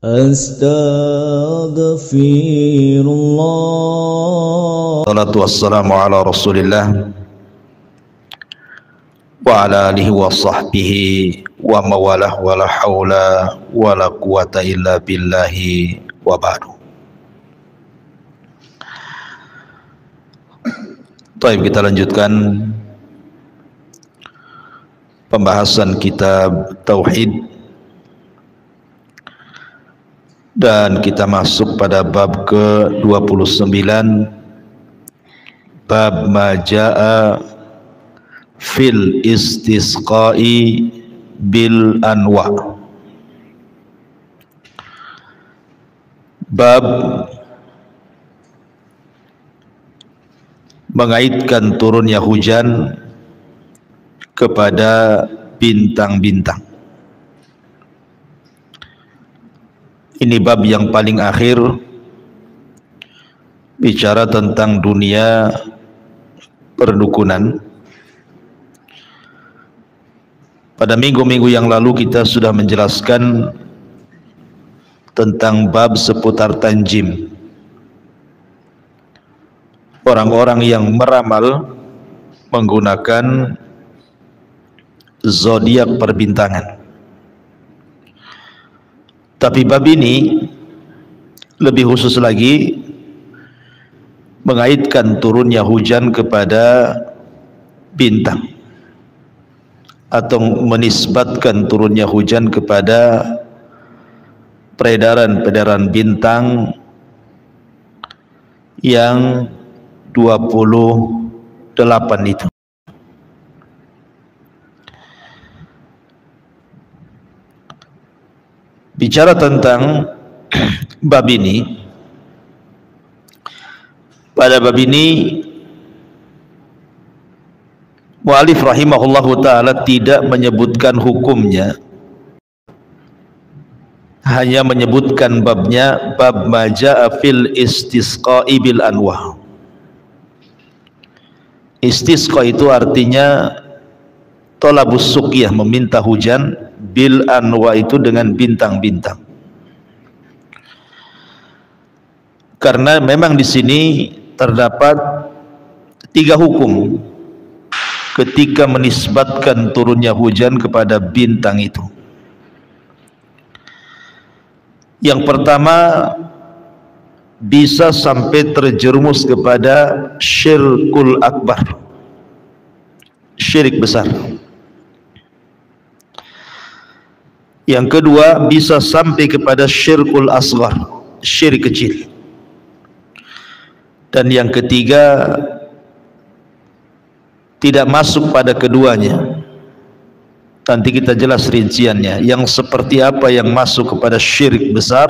Astaghfirullah. Salatu wassalamu ala Rasulillah wa ala alihi wa sahbihi wa mawalah wa la hawla wa la quwata illa billahi wa ba'du. Baik, kita lanjutkan pembahasan kitab Tauhid dan kita masuk pada bab ke-29, bab majaa fil istisqai bil anwa. Bab mengaitkan turunnya hujan kepada bintang-bintang. Ini bab yang paling akhir, bicara tentang dunia perdukunan. Pada minggu-minggu yang lalu kita sudah menjelaskan tentang bab seputar tanjim, orang-orang yang meramal menggunakan zodiak perbintangan. Tapi bab ini lebih khusus lagi mengaitkan turunnya hujan kepada bintang, atau menisbatkan turunnya hujan kepada peredaran bintang yang 28 itu. Bicara tentang bab ini, pada bab ini mu'alif rahimahullahu ta'ala tidak menyebutkan hukumnya, hanya menyebutkan babnya, bab majaa fil istisqai bil anwa. Istisqa itu artinya tolabus suqyah, meminta hujan, bil anwa itu dengan bintang-bintang. Karena memang di sini terdapat 3 hukum ketika menisbatkan turunnya hujan kepada bintang itu. Yang pertama, bisa sampai terjerumus kepada syirkul akbar, syirik besar. Yang kedua, bisa sampai kepada syirkul asghar, syirik kecil. Dan yang ketiga, tidak masuk pada keduanya. Nanti kita jelas rinciannya. Yang seperti apa yang masuk kepada syirik besar,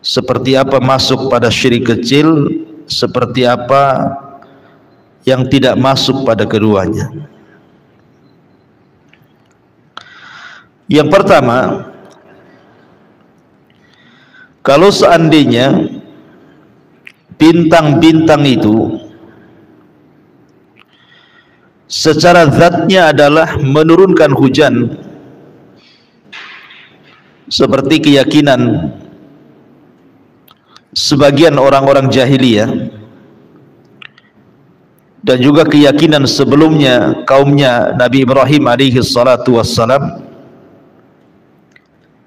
seperti apa masuk pada syirik kecil, seperti apa yang tidak masuk pada keduanya. Yang pertama, kalau seandainya bintang-bintang itu secara zatnya adalah menurunkan hujan, seperti keyakinan sebagian orang-orang jahiliyah dan juga keyakinan sebelumnya kaumnya Nabi Ibrahim alaihi salatu wassalam,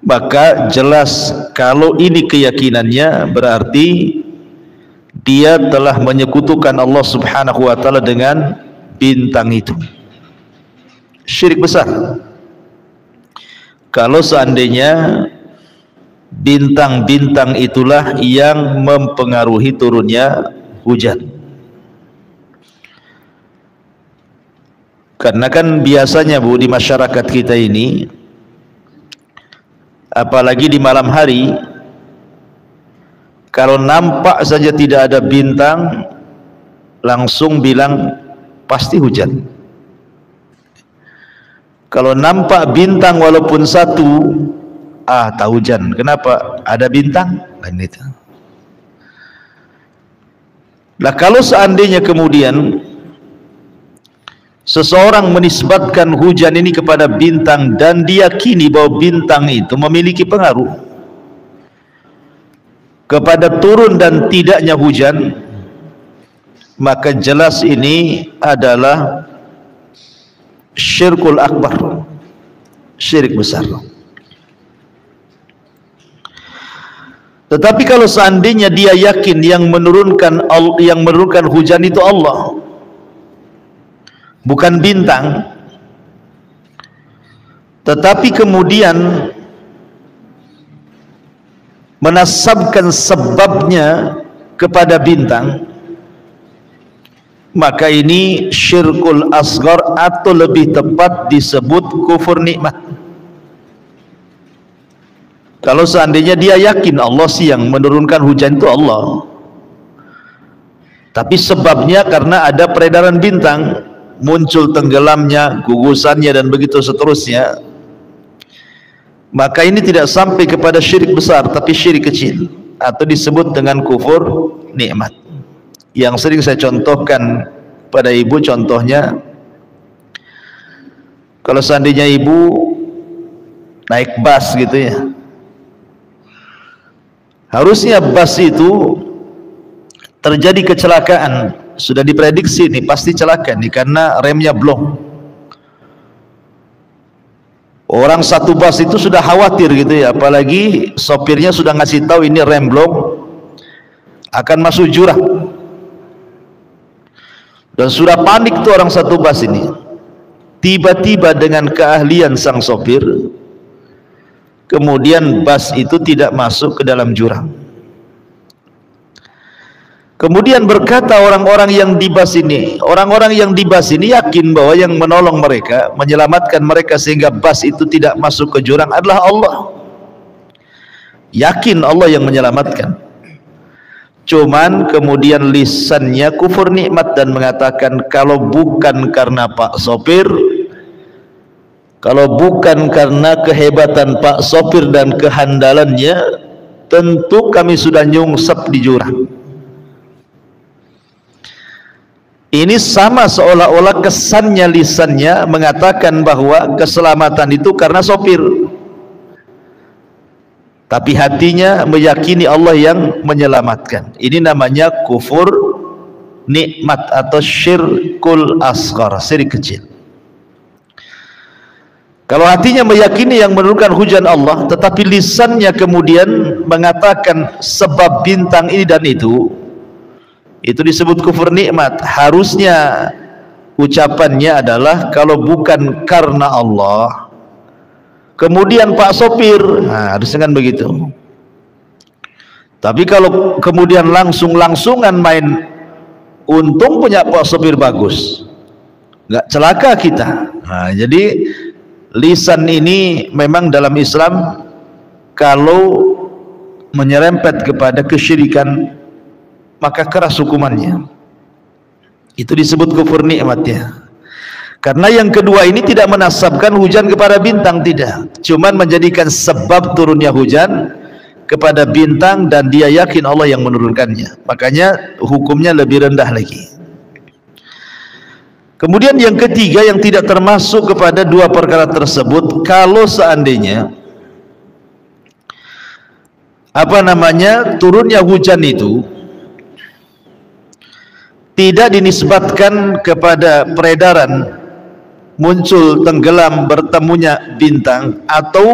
maka jelas kalau ini keyakinannya berarti dia telah menyekutukan Allah subhanahu wa ta'ala dengan bintang itu. Syirik besar. Kalau seandainya bintang-bintang itulah yang mempengaruhi turunnya hujan. Karena kan biasanya Bu, di masyarakat kita ini, apalagi di malam hari, kalau nampak saja tidak ada bintang, langsung bilang pasti hujan. Kalau nampak bintang walaupun satu, tak hujan. Kenapa? Ada bintang kan itu. Nah, kalau seandainya kemudian seseorang menisbatkan hujan ini kepada bintang dan diyakini bahwa bintang itu memiliki pengaruh, kepada turun dan tidaknya hujan, maka jelas ini adalah syirkul akbar, syirik besar. Tetapi kalau seandainya dia yakin yang menurunkan hujan itu Allah, bukan bintang, tetapi kemudian menasabkan sebabnya kepada bintang, maka ini syirkul asghar, atau lebih tepat disebut kufur nikmat. Kalau seandainya dia yakin Allah sih yang menurunkan hujan itu Allah, tapi sebabnya karena ada peredaran bintang, muncul tenggelamnya, gugusannya, dan begitu seterusnya, maka ini tidak sampai kepada syirik besar, tapi syirik kecil, atau disebut dengan kufur nikmat. Yang sering saya contohkan pada ibu, contohnya kalau seandainya ibu naik bus gitu ya, harusnya bus itu terjadi kecelakaan, sudah diprediksi nih pasti celaka nih karena remnya blong. Orang satu bus itu sudah khawatir gitu ya, apalagi sopirnya sudah ngasih tahu ini rem blong, akan masuk jurang, dan sudah panik tuh orang satu bus ini. Tiba-tiba dengan keahlian sang sopir, kemudian bus itu tidak masuk ke dalam jurang. Kemudian berkata orang-orang yang di bus ini, yakin bahwa yang menolong mereka, menyelamatkan mereka sehingga bus itu tidak masuk ke jurang adalah Allah. Yakin Allah yang menyelamatkan. Cuman kemudian lisannya kufur nikmat dan mengatakan, kalau bukan karena Pak sopir, kalau bukan karena kehebatan Pak sopir dan kehandalannya, tentu kami sudah nyungsep di jurang. Ini sama seolah-olah kesannya lisannya mengatakan bahwa keselamatan itu karena sopir, tapi hatinya meyakini Allah yang menyelamatkan. Ini namanya kufur nikmat atau syirkul asghar, syirik kecil. Kalau hatinya meyakini yang menurunkan hujan Allah, tetapi lisannya kemudian mengatakan sebab bintang ini dan itu disebut kufur nikmat. Harusnya ucapannya adalah kalau bukan karena Allah, kemudian Pak sopir, nah harus dengan begitu. Tapi kalau kemudian langsungan main untung punya Pak sopir bagus, nggak celaka kita. Nah, jadi lisan ini memang dalam Islam kalau menyerempet kepada kesyirikan, maka keras hukumannya. Itu disebut kufur nikmat ya. Karena yang kedua ini tidak menasabkan hujan kepada bintang, tidak, cuman menjadikan sebab turunnya hujan kepada bintang dan dia yakin Allah yang menurunkannya, makanya hukumnya lebih rendah lagi. Kemudian yang ketiga yang tidak termasuk kepada dua perkara tersebut, kalau seandainya turunnya hujan itu tidak dinisbatkan kepada peredaran muncul tenggelam bertemunya bintang, atau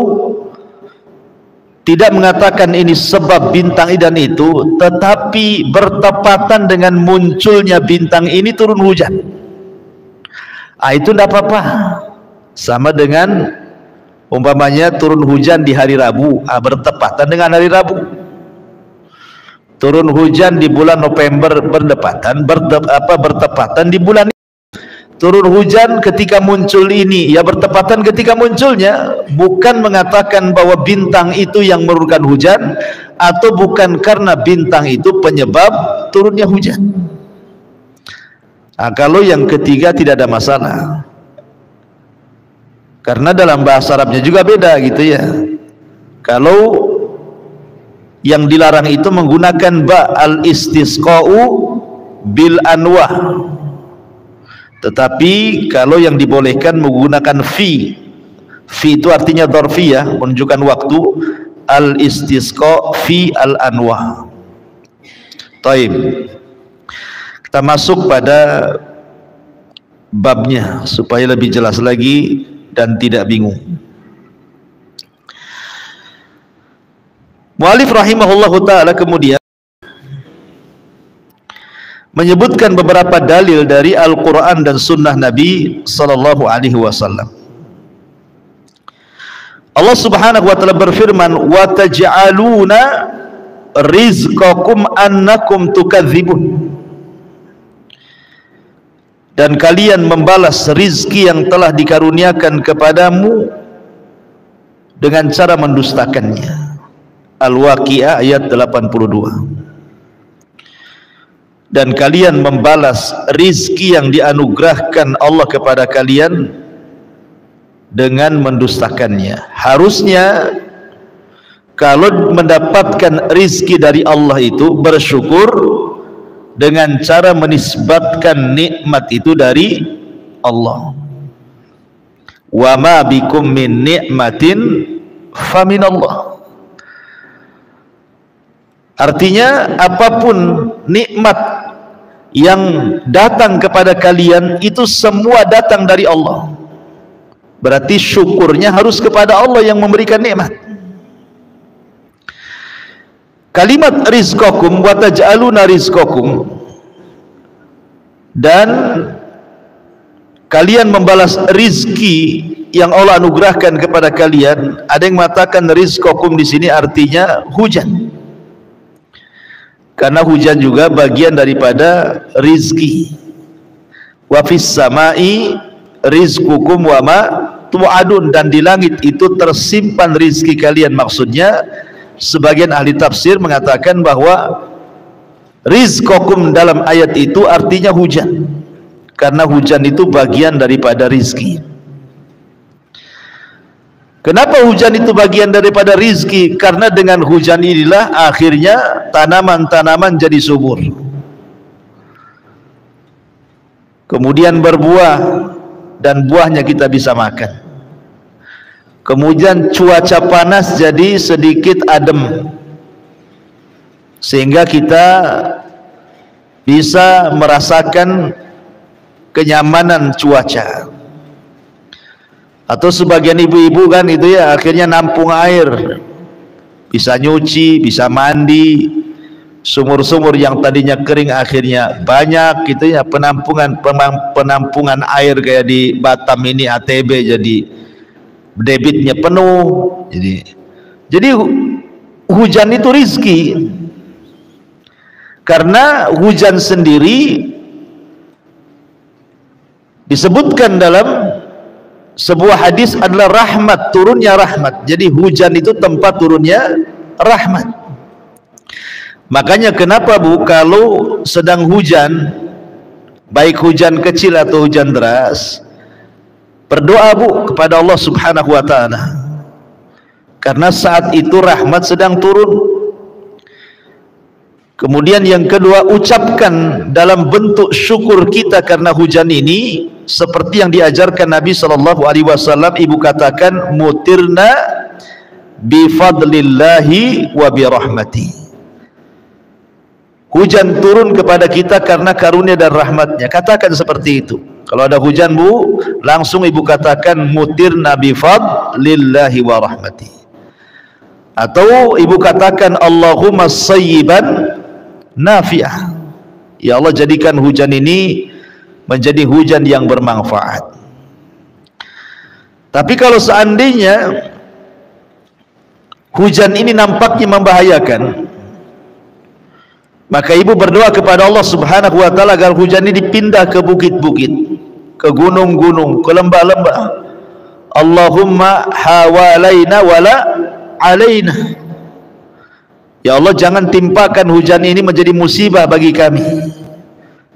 tidak mengatakan ini sebab bintang dan itu, tetapi bertepatan dengan munculnya bintang ini turun hujan, itu tidak apa-apa. Sama dengan umpamanya turun hujan di hari Rabu, bertepatan dengan hari Rabu. Turun hujan di bulan November bertepatan di bulan ini. Turun hujan ketika muncul ini, ya bertepatan ketika munculnya, bukan mengatakan bahwa bintang itu yang menurunkan hujan, atau bukan karena bintang itu penyebab turunnya hujan. Nah, kalau yang ketiga tidak ada masalah, karena dalam bahasa Arabnya juga beda gitu ya. Kalau yang dilarang itu menggunakan ba al-istisqa'u bil anwa, tetapi kalau yang dibolehkan menggunakan fi itu artinya dzarfiyah, menunjukkan waktu, al-istisqa fi al-anwa. Taib. Kita masuk pada babnya supaya lebih jelas lagi dan tidak bingung. Mu'alif rahimahullahu ta'ala kemudian menyebutkan beberapa dalil dari Al-Quran dan Sunnah Nabi Sallallahu Alaihi Wasallam. Allah Subhanahu Wa Taala berfirman, wa taj'aluna rizqakum annakum tukadzibun. Dan kalian membalas rizki yang telah dikaruniakan kepadamu dengan cara mendustakannya. Al-Waqiah ayat 82. Dan kalian membalas rizki yang dianugerahkan Allah kepada kalian dengan mendustakannya. Harusnya kalau mendapatkan rizki dari Allah itu bersyukur dengan cara menisbatkan nikmat itu dari Allah. Wa ma bikum min ni'matin faminallah. Artinya apapun nikmat yang datang kepada kalian itu semua datang dari Allah. Berarti syukurnya harus kepada Allah yang memberikan nikmat. Kalimat rizqakum wa taj'aluna rizqakum, dan kalian membalas rizki yang Allah anugerahkan kepada kalian. Ada yang mengatakan rizqakum di sini artinya hujan, karena hujan juga bagian daripada rizki. Wa fis samai rizqukum wa ma tu'adun, dan di langit itu tersimpan rizki kalian. Maksudnya sebagian ahli tafsir mengatakan bahwa rizqukum dalam ayat itu artinya hujan, karena hujan itu bagian daripada rizki. Kenapa hujan itu bagian daripada rizki? Karena dengan hujan inilah akhirnya tanaman-tanaman jadi subur, kemudian berbuah, dan buahnya kita bisa makan. Kemudian cuaca panas jadi sedikit adem, sehingga kita bisa merasakan kenyamanan cuaca. Atau sebagian ibu-ibu kan itu ya, akhirnya nampung air, bisa nyuci, bisa mandi. Sumur-sumur yang tadinya kering akhirnya banyak gitu ya, penampungan air kayak di Batam ini ATB jadi debitnya penuh. Jadi hujan itu rizki, karena hujan sendiri disebutkan dalam sebuah hadis adalah rahmat, turunnya rahmat. Jadi hujan itu tempat turunnya rahmat. Makanya kenapa Bu, kalau sedang hujan, baik hujan kecil atau hujan deras, berdoa Bu kepada Allah Subhanahu wa ta'ala, karena saat itu rahmat sedang turun. Kemudian yang kedua, ucapkan dalam bentuk syukur kita karena hujan ini seperti yang diajarkan Nabi SAW. Ibu katakan, mutirna bifadlillahi wa birahmati. Hujan turun kepada kita karena karunia dan rahmatnya. Katakan seperti itu. Kalau ada hujan Bu, langsung ibu katakan mutirna bifadlillahi wa rahmati. Atau ibu katakan Allahumma sayyiban nafi'ah. Ya Allah, jadikan hujan ini menjadi hujan yang bermanfaat. Tapi kalau seandainya hujan ini nampaknya membahayakan, maka ibu berdoa kepada Allah Subhanahu wa ta'ala agar hujan ini dipindah ke bukit-bukit, ke gunung-gunung, ke lembah-lembah. Allahumma hawalaina wala alaina. Ya Allah, jangan timpakan hujan ini menjadi musibah bagi kami,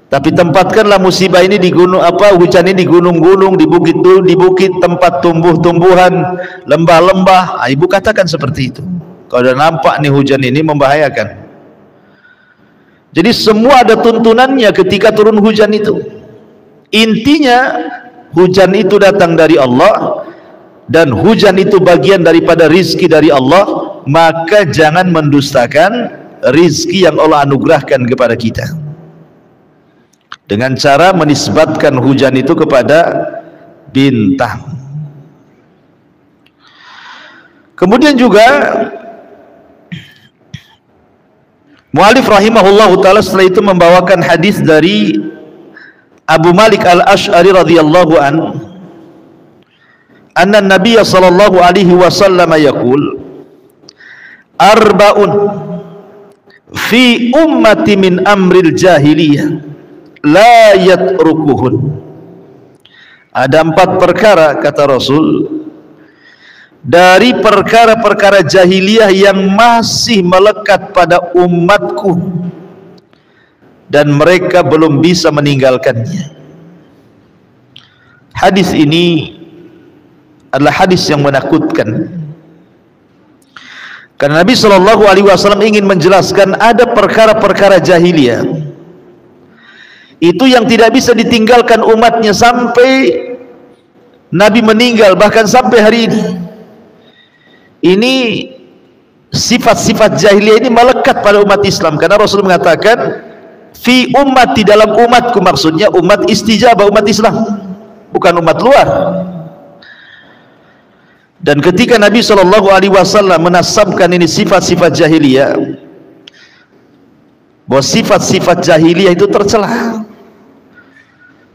tapi tempatkanlah musibah ini di gunung, hujan ini di gunung-gunung, di bukit tempat tumbuh-tumbuhan, lembah-lembah. Ibu katakan seperti itu. Kalau sudah nampak nih hujan ini membahayakan. Jadi semua ada tuntunannya ketika turun hujan itu. Intinya hujan itu datang dari Allah, dan hujan itu bagian daripada rizki dari Allah. maka jangan mendustakan rizki yang Allah anugerahkan kepada kita dengan cara menisbatkan hujan itu kepada bintang. Kemudian juga mu'alif rahimahullahu ta'ala setelah itu membawakan hadis dari Abu Malik al-Ash'ari radhiyallahu anna Nabiya sallallahu alaihi wasallam yaqul arba'un fi ummati min amril jahiliyah la yatrukuhun. Ada 4 perkara kata Rasul dari perkara-perkara jahiliyah yang masih melekat pada umatku dan mereka belum bisa meninggalkannya. Hadis ini adalah hadis yang menakutkan, karena Nabi Shallallahu Alaihi Wasallam ingin menjelaskan ada perkara-perkara jahiliyah itu yang tidak bisa ditinggalkan umatnya sampai Nabi meninggal, bahkan sampai hari ini. Ini sifat-sifat jahiliyah ini melekat pada umat Islam, karena Rasul mengatakan fi ummati, dalam umatku, maksudnya umat istijabah, umat Islam, bukan umat luar. Dan ketika Nabi Shallallahu Alaihi Wasallam menasabkan ini sifat-sifat jahiliyah, bahwa sifat-sifat jahiliyah itu tercela.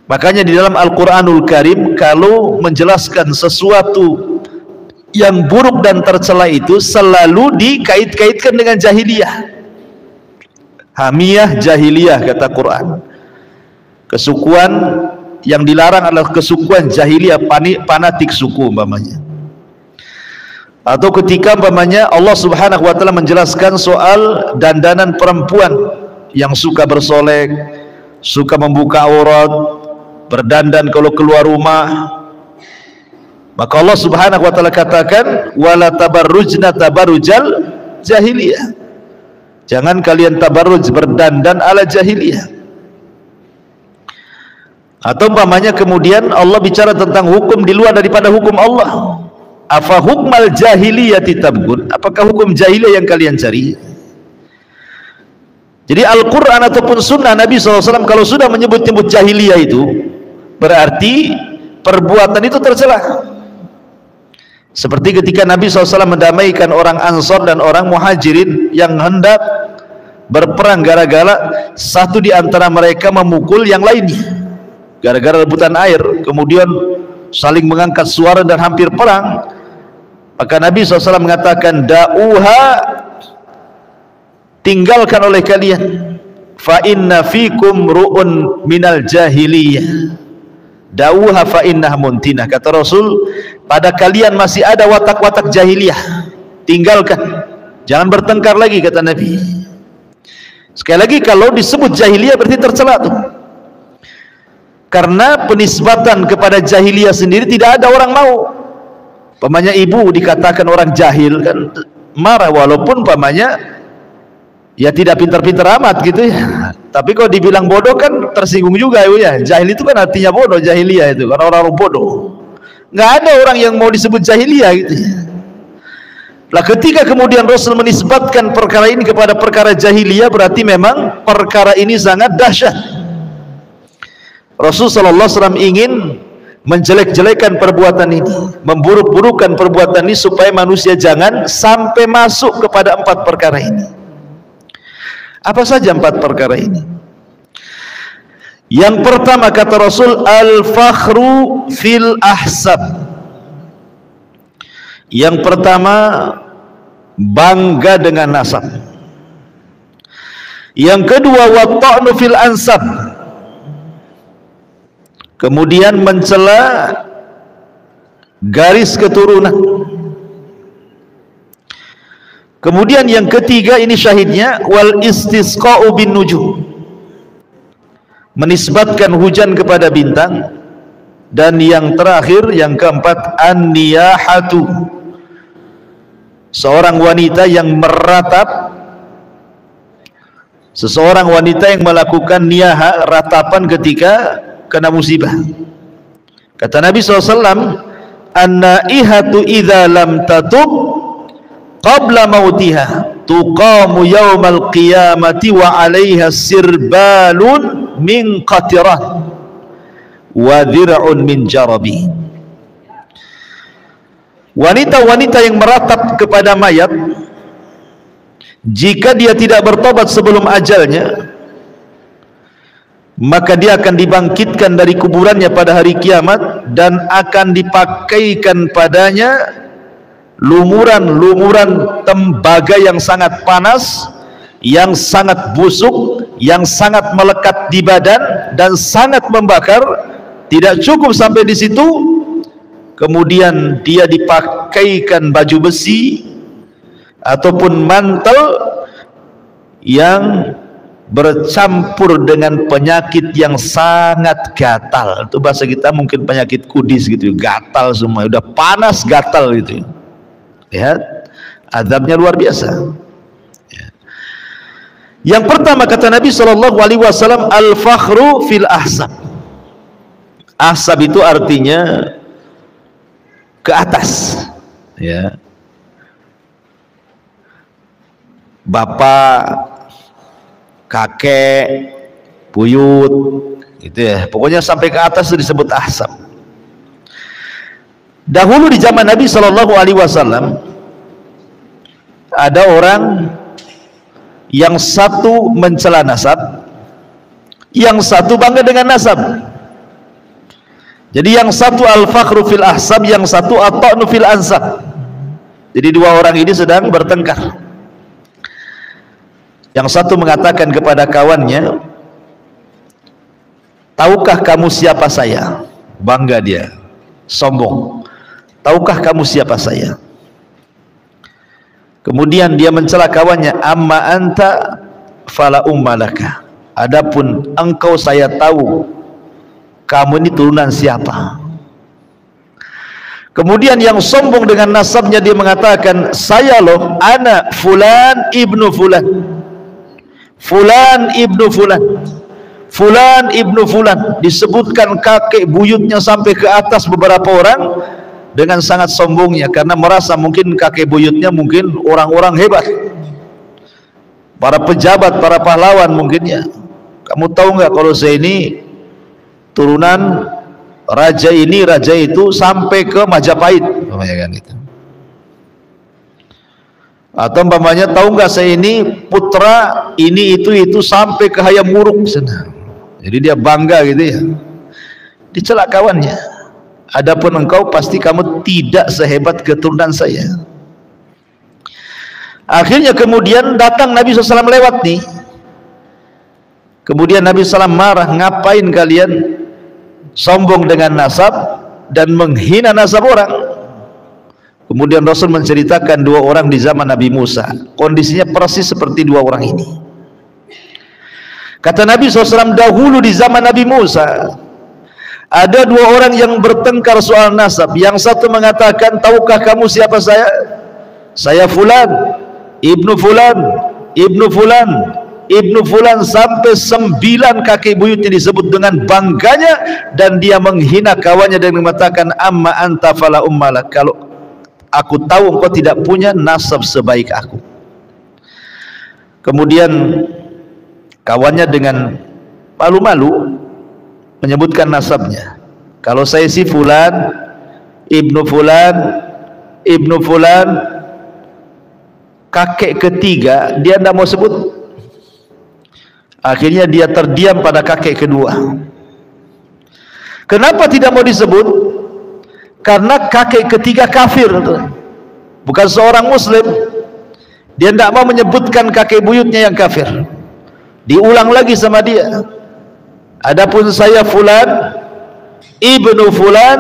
Makanya di dalam Al-Quranul Karim kalau menjelaskan sesuatu yang buruk dan tercela itu selalu dikait-kaitkan dengan jahiliyah. Hamiyah jahiliyah kata Quran. Kesukuan yang dilarang adalah kesukuan jahiliyah, fanatik suku umpamanya. Atau ketika umpamanya Allah Subhanahu wa taala menjelaskan soal dandanan perempuan yang suka bersolek, suka membuka aurat, berdandan kalau keluar rumah, maka Allah Subhanahu wa taala katakan wala tabarrujna tabarrujal jahiliyah. Jangan kalian tabarruj, berdandan ala jahiliyah. Atau umpamanya kemudian Allah bicara tentang hukum di luar daripada hukum Allah. Afa hukmal jahiliyati tabghun, apakah hukum jahiliyah yang kalian cari? Jadi Al-Quran ataupun Sunnah Nabi SAW kalau sudah menyebut-nyebut jahiliyah itu berarti perbuatan itu tercela. Seperti ketika Nabi SAW mendamaikan orang Ansor dan orang Muhajirin yang hendak berperang gara-gara satu di antara mereka memukul yang lainnya gara-gara rebutan air, kemudian saling mengangkat suara dan hampir perang. Maka Nabi SAW mengatakan da'uha, tinggalkan oleh kalian, fa inna fikum ru'un minal jahiliyah, da'uha fa innah muntinah. Kata Rasul, pada kalian masih ada watak-watak jahiliyah, tinggalkan, jangan bertengkar lagi kata Nabi. Sekali lagi kalau disebut jahiliyah berarti tercela tuh, karena penisbatan kepada jahiliyah sendiri tidak ada orang mau. Pamannya ibu dikatakan orang jahil kan marah, walaupun pamannya ya tidak pintar-pintar amat gitu ya, tapi kalau dibilang bodoh kan tersinggung juga ya. Jahil itu kan artinya bodoh, jahiliyah itu kan orang-orang bodoh. Nggak ada orang yang mau disebut jahiliyah gitu ya. Lah ketika kemudian Rasul menisbatkan perkara ini kepada perkara jahiliyah, berarti memang perkara ini sangat dahsyat. Rasul sallallahu alaihi wasallam ingin menjelek-jelekan perbuatan ini, memburuk-burukan perbuatan ini supaya manusia jangan sampai masuk kepada 4 perkara ini. Apa saja 4 perkara ini? Yang pertama kata Rasul, al-fakhru fil ahsab. Yang pertama, bangga dengan nasab. Yang kedua, wa ta'nu fil ansab. Kemudian mencela garis keturunan. Kemudian yang ketiga, ini syahidnya, wal istisqa'u bin nujum, menisbatkan hujan kepada bintang. Dan yang terakhir, yang keempat, an-niyahatu, seorang wanita yang meratap, seseorang wanita yang melakukan niyaha, ratapan ketika kena musibah. Kata Nabi SAW, an-naihatu idza lam tatub qabla mautiha tuqamu yaumal qiyamati wa 'alaiha sirbalun min qatirah wa dhir'un min jarabi. Wanita-wanita yang meratap kepada mayat, jika dia tidak bertobat sebelum ajalnya, maka dia akan dibangkitkan dari kuburannya pada hari kiamat dan akan dipakaikan padanya lumuran-lumuran tembaga yang sangat panas, yang sangat busuk, yang sangat melekat di badan dan sangat membakar. Tidak cukup sampai di situ, kemudian dia dipakaikan baju besi ataupun mantel yang bercampur dengan penyakit yang sangat gatal. Itu bahasa kita mungkin penyakit kudis gitu, gatal semua, udah panas gatal gitu. Lihat, azabnya luar biasa. Yang pertama kata Nabi SAW, al-fakhru fil ahsab. Ahsab itu artinya ke atas, ya. Bapak, kakek, buyut, gitu ya. Pokoknya sampai ke atas itu disebut ahsab. Dahulu di zaman Nabi SAW ada orang yang satu mencela nasab, yang satu bangga dengan nasab. Jadi yang satu al-fakhru fil ahsab, yang satu at-ta'nu fil ansab. Jadi dua orang ini sedang bertengkar. Yang satu mengatakan kepada kawannya, tahukah kamu siapa saya? Bangga dia, sombong. Tahukah kamu siapa saya? Kemudian dia mencela kawannya, amma anta fala ummalaka. Adapun engkau saya tahu kamu ini turunan siapa. Kemudian yang sombong dengan nasabnya dia mengatakan, saya loh anak fulan ibnu fulan, fulan ibnu fulan, fulan ibnu fulan. Disebutkan kakek buyutnya sampai ke atas beberapa orang dengan sangat sombongnya, karena merasa mungkin kakek buyutnya mungkin orang-orang hebat, para pejabat, para pahlawan mungkinnya. Kamu tahu nggak kalau saya ini turunan raja ini, raja itu sampai ke Majapahit, umpamanya kan gitu. Atau umpamanya, tahu nggak saya ini putra ini itu sampai ke Hayam Wuruk sana. Jadi dia bangga gitu ya. Dicela kawannya. Adapun engkau pasti kamu tidak sehebat keturunan saya. Akhirnya kemudian datang Nabi SAW lewat nih. Kemudian Nabi SAW marah, ngapain kalian sombong dengan nasab dan menghina nasab orang. Kemudian Rasul menceritakan dua orang di zaman Nabi Musa, kondisinya persis seperti dua orang ini. Kata Nabi SAW, dahulu di zaman Nabi Musa ada dua orang yang bertengkar soal nasab. Yang satu mengatakan, tahukah kamu siapa saya? Saya fulan, ibnu fulan, ibnu fulan, ibnu fulan, sampai 9 kakek buyutnya disebut dengan bangganya, dan dia menghina kawannya dan mengatakan, amma anta fala ummalak. Kalau aku tahu engkau tidak punya nasab sebaik aku. Kemudian kawannya dengan malu-malu menyebutkan nasabnya. Kalau saya si fulan, ibnu fulan, ibnu fulan, kakek ketiga dia tidak mau sebut. Akhirnya dia terdiam pada kakek kedua. Kenapa tidak mau disebut? Karena kakek ketiga kafir, bukan seorang muslim. Dia tidak mau menyebutkan kakek buyutnya yang kafir. Diulang lagi sama dia, adapun saya fulan ibnu fulan,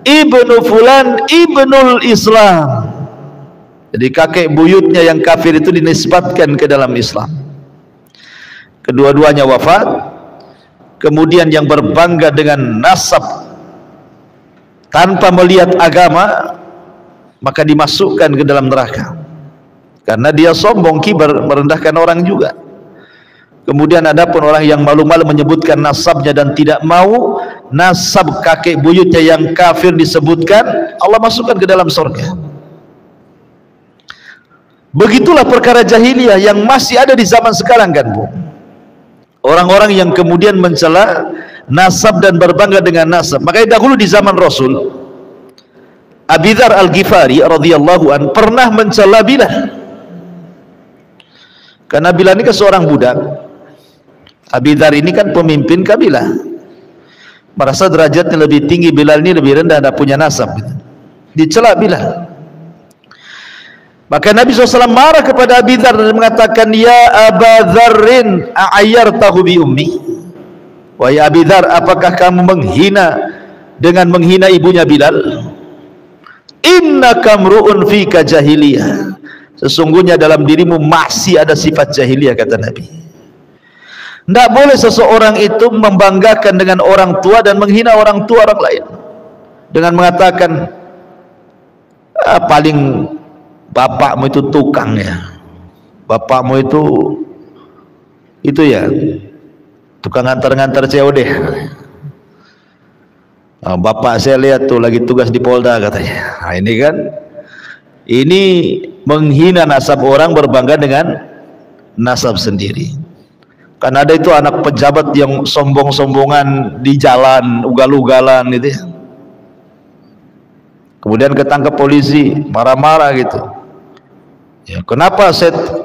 ibnu fulan ibnul Islam. Jadi kakek buyutnya yang kafir itu dinisbatkan ke dalam Islam. Kedua-duanya wafat. Kemudian yang berbangga dengan nasab tanpa melihat agama, maka dimasukkan ke dalam neraka, karena dia sombong, kibar, merendahkan orang juga. Kemudian adapun orang yang malu-malu menyebutkan nasabnya dan tidak mau nasab kakek buyutnya yang kafir disebutkan, Allah masukkan ke dalam surga. Begitulah perkara jahiliyah yang masih ada di zaman sekarang kan Bu. Orang-orang yang kemudian mencela nasab dan berbangga dengan nasab. Makanya dahulu di zaman Rasul, Abi Dzar Al-Ghifari radhiyallahu an pernah mencela Bilal. Karena Bilal ini kan seorang budak. Abi Dzar ini kan pemimpin kabilah. Merasa derajatnya lebih tinggi, Bilal ini lebih rendah, tidak punya nasab. Dicela Bilal. Maka Nabi SAW marah kepada Abi Dzar dan mengatakan, ya Aba Dzarrin a'ayyartahu bi ummi. Wahai Abi Dzar, apakah kamu menghina dengan menghina ibunya Bilal? Innaka mru'un fika jahiliyah. Sesungguhnya dalam dirimu masih ada sifat jahiliyah, kata Nabi. Tidak boleh seseorang itu membanggakan dengan orang tua dan menghina orang tua orang lain dengan mengatakan paling bapakmu itu tukang ya, bapakmu itu ya tukang ngantar-ngantar COD. Bapak saya lihat tuh lagi tugas di Polda katanya. Nah, ini kan ini menghina nasab orang, berbangga dengan nasab sendiri. Karena ada itu anak pejabat yang sombong-sombongan di jalan, ugal-ugalan gitu ya. Kemudian ketangkep polisi, marah-marah gitu. Ya, kenapa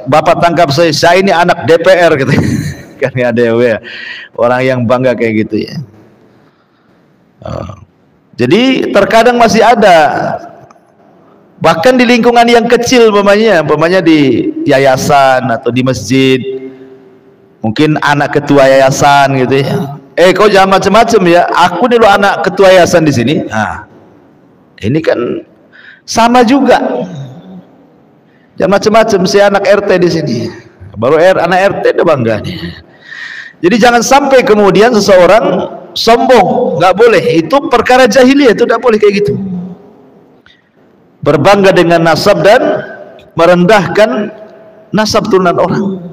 Bapak tangkap saya? Saya ini anak DPR gitu. Kan ada ya, orang yang bangga kayak gitu ya. Jadi terkadang masih ada, bahkan di lingkungan yang kecil, umpamanya di yayasan atau di masjid, mungkin anak ketua yayasan gitu ya. Kau jangan macam-macam ya. Aku nih lo anak ketua yayasan di sini. Nah, ini kan sama juga. Jangan macam-macam. Saya anak RT di sini. Baru anak RT udah bangga nih. Jadi jangan sampai kemudian seseorang sombong. Nggak boleh. Itu perkara jahiliyah. Itu nggak boleh kayak gitu. Berbangga dengan nasab dan merendahkan nasab turunan orang.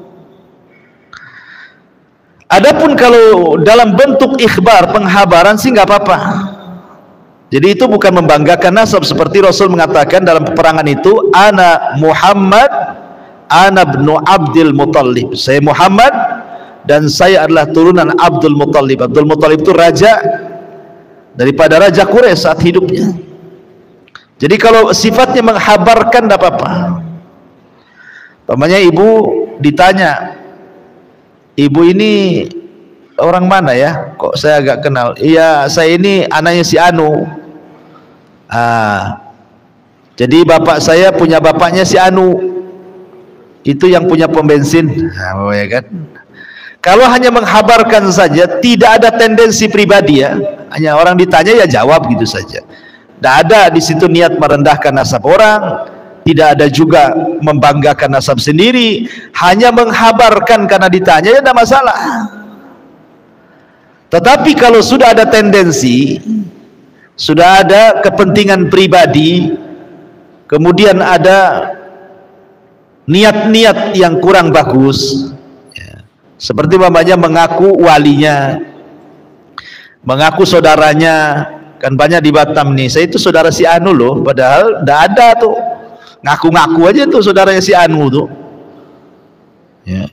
Adapun kalau dalam bentuk ikhbar, penghabaran sih nggak apa-apa. Jadi itu bukan membanggakan nasab, seperti Rasul mengatakan dalam peperangan itu, ana Muhammad, ana ibnu Abdul Muttalib. Saya Muhammad dan saya adalah turunan Abdul Muttalib. Abdul Muttalib itu raja daripada raja Quraisy saat hidupnya. Jadi kalau sifatnya menghabarkan tidak apa-apa. Namanya ibu ditanya, ibu ini orang mana ya? Kok saya agak kenal? Iya, saya ini anaknya si Anu. Jadi bapak saya punya bapaknya si Anu. Itu yang punya pom bensin. Ya kan? Kalau hanya menghabarkan saja, tidak ada tendensi pribadi ya. Hanya orang ditanya ya jawab gitu saja. Tidak ada di situ niat merendahkan nasab orang. Tidak ada juga membanggakan nasab sendiri, hanya menghabarkan karena ditanya ya tidak masalah. Tetapi kalau sudah ada tendensi, sudah ada kepentingan pribadi, kemudian ada niat-niat yang kurang bagus ya. Seperti mamanya mengaku walinya, mengaku saudaranya. Kan banyak di Batam nih, saya itu saudara si Anu loh, padahal tidak ada tuh. Ngaku-ngaku aja tuh saudaranya si Anu tuh ya.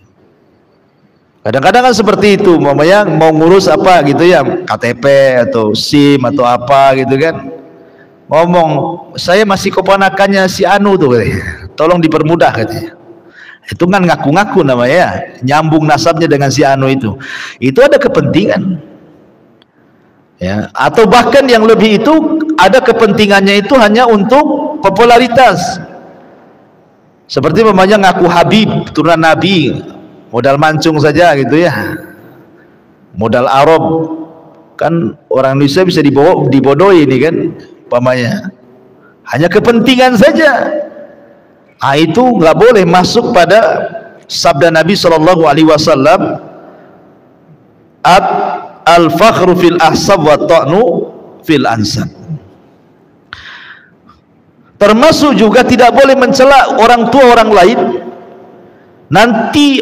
Kadang-kadang kan seperti itu, mamanya mau ngurus apa gitu ya, KTP atau SIM atau apa gitu kan, ngomong saya masih keponakannya si Anu tuh katanya. Tolong dipermudah katanya. Itu kan ngaku-ngaku namanya, nyambung nasabnya dengan si Anu itu ada kepentingan ya. Atau bahkan yang lebih itu ada kepentingannya itu hanya untuk popularitas. Seperti namanya ngaku Habib, turunan Nabi, modal mancung saja gitu ya, modal Arab. Kan orang Indonesia bisa dibodohi ini kan, umpamanya hanya kepentingan saja. Itu nggak boleh masuk pada sabda Nabi SAW, al-fakhru fil ahsab wa ta'nu fil ansab. Termasuk juga tidak boleh mencela orang tua orang lain. Nanti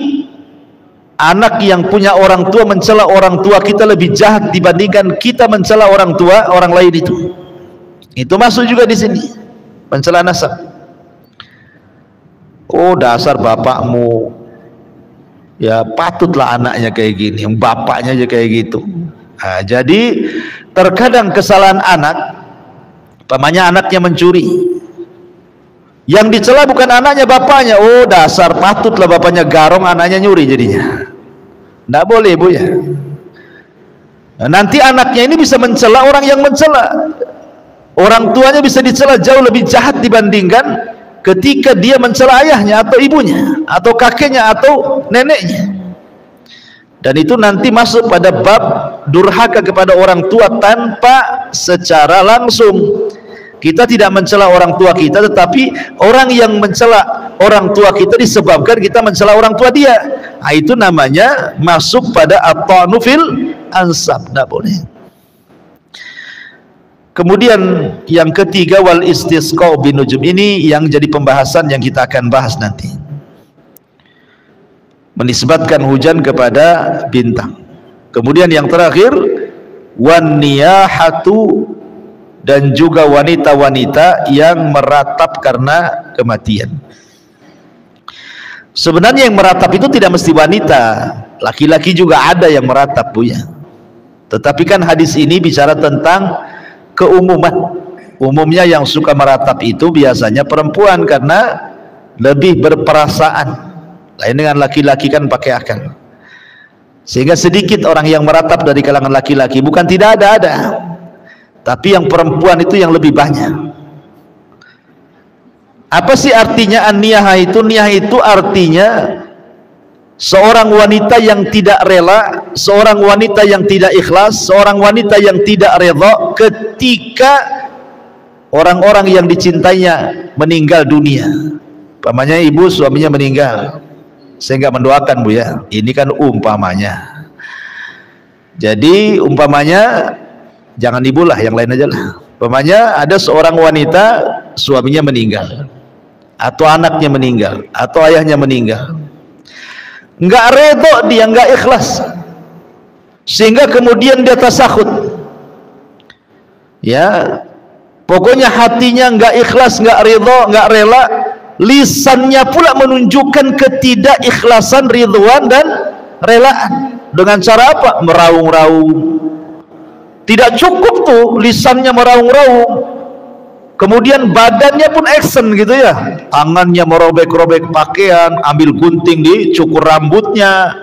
anak yang punya orang tua mencela orang tua kita lebih jahat dibandingkan kita mencela orang tua orang lain itu. Itu masuk juga di sini, mencela nasab. Oh dasar bapakmu, ya patutlah anaknya kayak gini, bapaknya aja kayak gitu. Nah, jadi terkadang kesalahan anak, pamannya anaknya mencuri, yang dicela bukan anaknya, bapaknya. Oh dasar patutlah bapaknya garong, anaknya nyuri jadinya. Nggak boleh bu ya. Nah, nanti anaknya ini bisa mencela orang yang mencela. Orang tuanya bisa dicela jauh lebih jahat dibandingkan ketika dia mencela ayahnya atau ibunya atau kakeknya atau neneknya. Dan itu nanti masuk pada bab durhaka kepada orang tua tanpa secara langsung. Kita tidak mencela orang tua kita, tetapi orang yang mencela orang tua kita disebabkan kita mencela orang tua dia. Nah, itu namanya masuk pada at-ta'nu fil ansab, tidak boleh. Kemudian yang ketiga, wal istisqa binujum, ini yang jadi pembahasan yang kita akan bahas nanti. Menisbatkan hujan kepada bintang. Kemudian yang terakhir, wan niyahatu, dan juga wanita-wanita yang meratap karena kematian. Sebenarnya yang meratap itu tidak mesti wanita, laki-laki juga ada yang meratap bu ya. Tetapi kan hadis ini bicara tentang keumuman. Umumnya yang suka meratap itu biasanya perempuan karena lebih berperasaan. Lain dengan laki-laki kan pakai akal. Sehingga sedikit orang yang meratap dari kalangan laki-laki, bukan tidak ada. Tapi yang perempuan itu yang lebih banyak. Apa sih artinya an-niyah itu? Niyah itu artinya seorang wanita yang tidak rela, seorang wanita yang tidak ikhlas, seorang wanita yang tidak redha ketika orang-orang yang dicintainya meninggal dunia. Umpamanya ibu suaminya meninggal, saya nggak mendoakan bu ya, ini kan umpamanya. Jadi umpamanya, jangan ibu lah, yang lain aja lah. Umpamanya ada seorang wanita suaminya meninggal, atau anaknya meninggal, atau ayahnya meninggal, nggak redha dia, nggak ikhlas, sehingga kemudian dia tasakhut ya, pokoknya hatinya nggak ikhlas, nggak redha, nggak rela, lisannya pula menunjukkan ketidakikhlasan, ridwan dan relaan. Dengan cara apa? Meraung-raung. Tidak cukup tuh lisannya meraung-raung, kemudian badannya pun action gitu ya, tangannya merobek-robek pakaian, ambil gunting dicukur rambutnya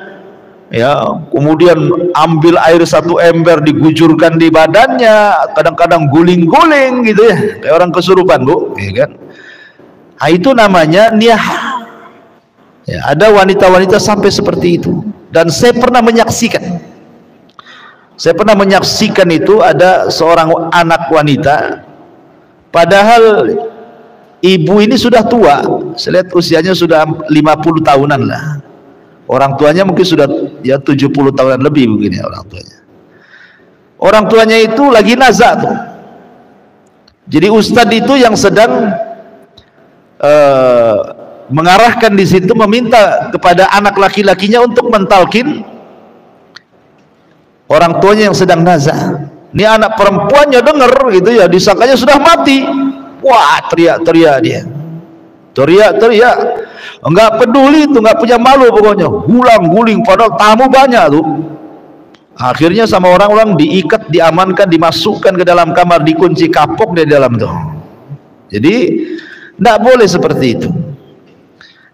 ya, kemudian ambil air 1 ember digujurkan di badannya, kadang-kadang guling-guling gitu ya, kayak orang kesurupan bu ya kan. Nah, itu namanya niyah ya. Ada wanita-wanita sampai seperti itu, dan saya pernah menyaksikan. Saya pernah menyaksikan itu, ada seorang anak wanita, padahal ibu ini sudah tua, saya lihat usianya sudah 50 tahunan lah. Orang tuanya mungkin sudah ya 70 tahunan lebih mungkin ya orang tuanya. Orang tuanya itu lagi nazak tuh. Jadi ustadz itu yang sedang mengarahkan di situ, meminta kepada anak laki-lakinya untuk mentalkin orang tuanya yang sedang nazar. Ini anak perempuannya dengar gitu ya, disangkanya sudah mati. Wah, teriak-teriak dia, teriak-teriak, enggak peduli itu, enggak punya malu pokoknya, gulang-guling, padahal tamu banyak tuh. Akhirnya sama orang-orang diikat, diamankan, dimasukkan ke dalam kamar, dikunci kapok di dalam tuh. Jadi enggak boleh seperti itu.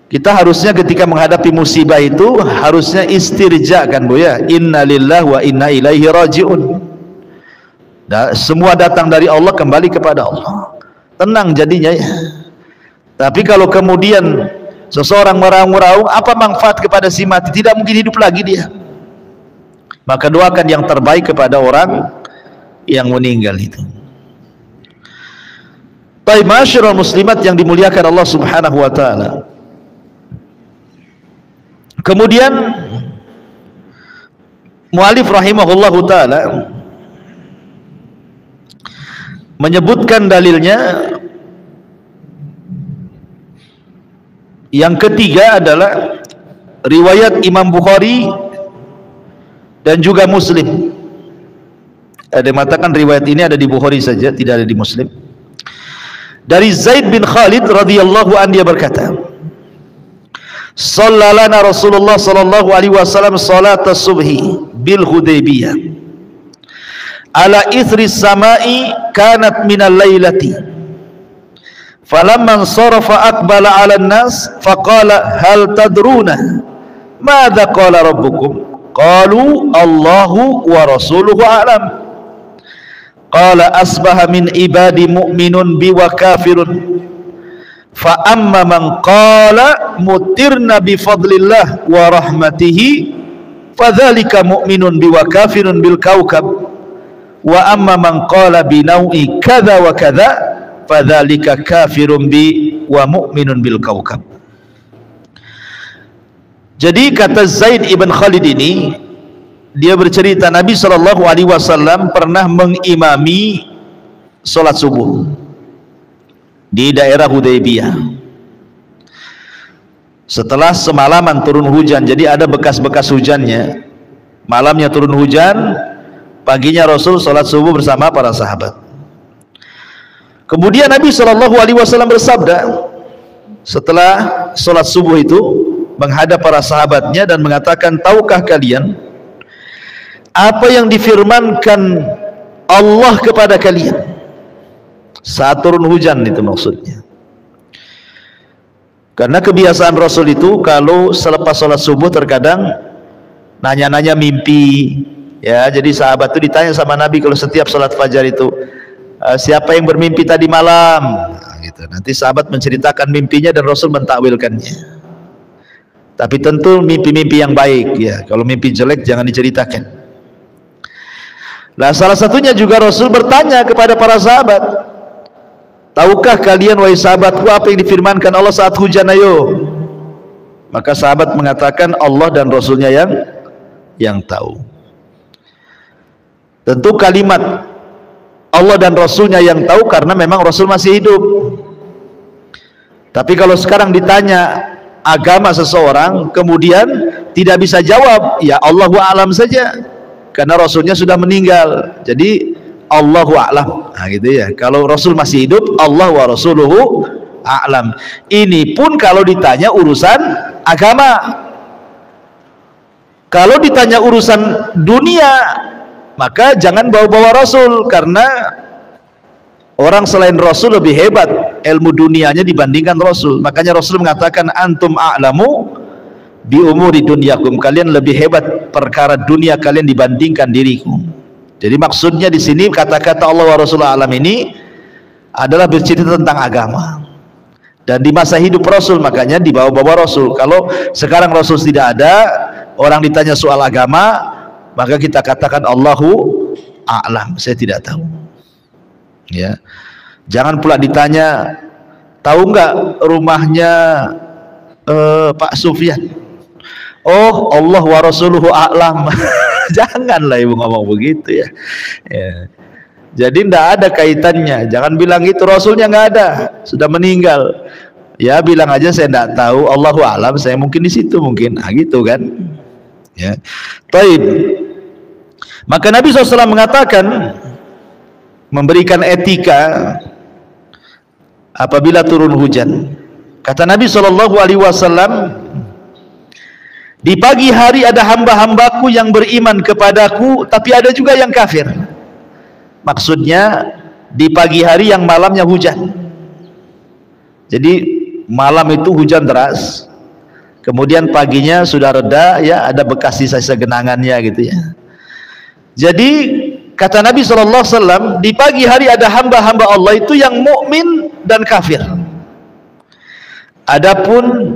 Kita harusnya ketika menghadapi musibah itu harusnya istirja kan bu ya, inna lillahi wa inna ilaihi rajiun. Semua datang dari Allah, kembali kepada Allah, tenang jadinya ya. Tapi kalau kemudian seseorang meraung-raung, apa manfaat kepada si mati? Tidak mungkin hidup lagi dia. Maka doakan yang terbaik kepada orang yang meninggal itu. Baik, masyarul muslimat yang dimuliakan Allah subhanahu wa ta'ala. Kemudian mu'alif rahimahullahu ta'ala menyebutkan dalilnya. Yang ketiga adalah riwayat Imam Bukhari dan juga Muslim. Ada yang mengatakan riwayat ini ada di Bukhari saja, tidak ada di Muslim. Dari Zaid bin Khalid radhiyallahu anhu, dia berkata, Sallalana Rasulullah sallallahu alaihi wasallam salat subhi bil Hudaybiyah ala ithri samai kanat minal lailati falamman sarafa aqbala 'ala an-nas faqala hal tadruna madza qala rabbukum qalu Allahu wa rasuluhu a'lam qala asbaha min ibadi mu'minun bi wa kafirun fa amma man qala mutirna bi fadlillah wa rahmatihi fadzalika mu'minun bi wa kafirun bil kaukab wa amma man qala bi nau'i kadza wa kadza fadzalika kafirun bi wa mu'minun bil kaukab. Jadi kata Zaid ibn Khalid ini, dia bercerita Nabi SAW pernah mengimami sholat subuh di daerah Hudaybiyah. Setelah semalaman turun hujan, jadi ada bekas-bekas hujannya. Malamnya turun hujan, paginya Rasul sholat subuh bersama para sahabat. Kemudian Nabi SAW bersabda setelah sholat subuh itu, menghadap para sahabatnya dan mengatakan, tahukah kalian apa yang difirmankan Allah kepada kalian saat turun hujan? Itu maksudnya. Karena kebiasaan Rasul itu kalau selepas sholat subuh terkadang nanya-nanya mimpi, ya. Jadi sahabat itu ditanya sama Nabi kalau setiap sholat fajar itu, siapa yang bermimpi tadi malam? Nah, gitu. Nanti sahabat menceritakan mimpinya dan Rasul mentakwilkannya. Tapi tentu mimpi-mimpi yang baik, ya. Kalau mimpi jelek jangan diceritakan. Nah, salah satunya juga Rasul bertanya kepada para sahabat, tahukah kalian wahai sahabatku apa yang difirmankan Allah saat hujan? Ayo. Maka sahabat mengatakan Allah dan Rasulnya yang tahu. Tentu kalimat Allah dan Rasulnya yang tahu karena memang Rasul masih hidup. Tapi kalau sekarang ditanya agama seseorang kemudian tidak bisa jawab, ya Allahu a'lam saja, karena Rasulnya sudah meninggal. Jadi Allahu a'lam, nah gitu ya. Kalau Rasul masih hidup, Allah wa rasuluhu a'lam. Ini pun kalau ditanya urusan agama. Kalau ditanya urusan dunia, maka jangan bawa-bawa Rasul, karena orang selain Rasul lebih hebat ilmu dunianya dibandingkan Rasul. Makanya Rasul mengatakan antum a'lamu bi umuri dunyakum, kalian lebih hebat perkara dunia kalian dibandingkan diriku. Jadi maksudnya di sini kata-kata Allah wa Rasulullah alam ini adalah bercerita tentang agama. Dan di masa hidup Rasul makanya dibawa-bawa Rasul. Kalau sekarang Rasul tidak ada, orang ditanya soal agama, maka kita katakan Allahu a'lam, saya tidak tahu. Ya, jangan pula ditanya tahu nggak rumahnya Pak Sufyan? Oh, Allah wa rasuluhu a'lam. Janganlah ibu ngomong begitu ya. Ya. Jadi tidak ada kaitannya. Jangan bilang itu, Rasulnya nggak ada, sudah meninggal. Ya bilang aja saya tidak tahu, Allahu a'lam, saya mungkin di situ mungkin. Nah, gitu kan? Ya. Baik. Maka Nabi SAW mengatakan, memberikan etika apabila turun hujan. Kata Nabi SAW, di pagi hari ada hamba-hambaku yang beriman kepadaku, tapi ada juga yang kafir. Maksudnya di pagi hari yang malamnya hujan. Jadi malam itu hujan deras, kemudian paginya sudah reda, ya ada bekas sisa-sisa genangannya gitu ya. Jadi kata Nabi SAW, di pagi hari ada hamba-hamba Allah itu yang mukmin dan kafir. Adapun